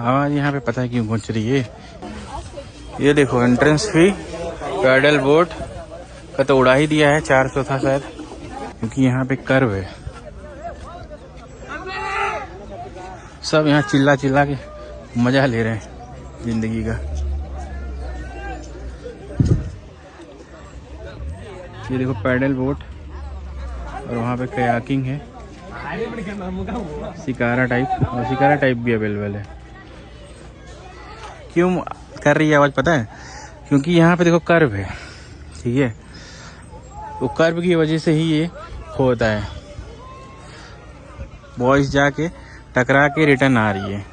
आवाज यहाँ पे पता है क्यों गूंज रही है। ये देखो एंट्रेंस फी पैडल बोट का तो उड़ा ही दिया है, 400 था शायद, क्योंकि यहाँ पे कर्व है। सब यहाँ चिल्ला चिल्ला के मजा ले रहे हैं जिंदगी का। ये देखो पैडल बोट और वहाँ पे कयाकिंग है, शिकारा टाइप, और शिकारा टाइप भी अवेलेबल है। क्यों कर रही है आवाज पता है? क्योंकि यहाँ पे देखो कर्व है, ठीक है, तो कर्व की वजह से ही ये होता है। बॉयज जाके टकरा के रिटर्न आ रही है।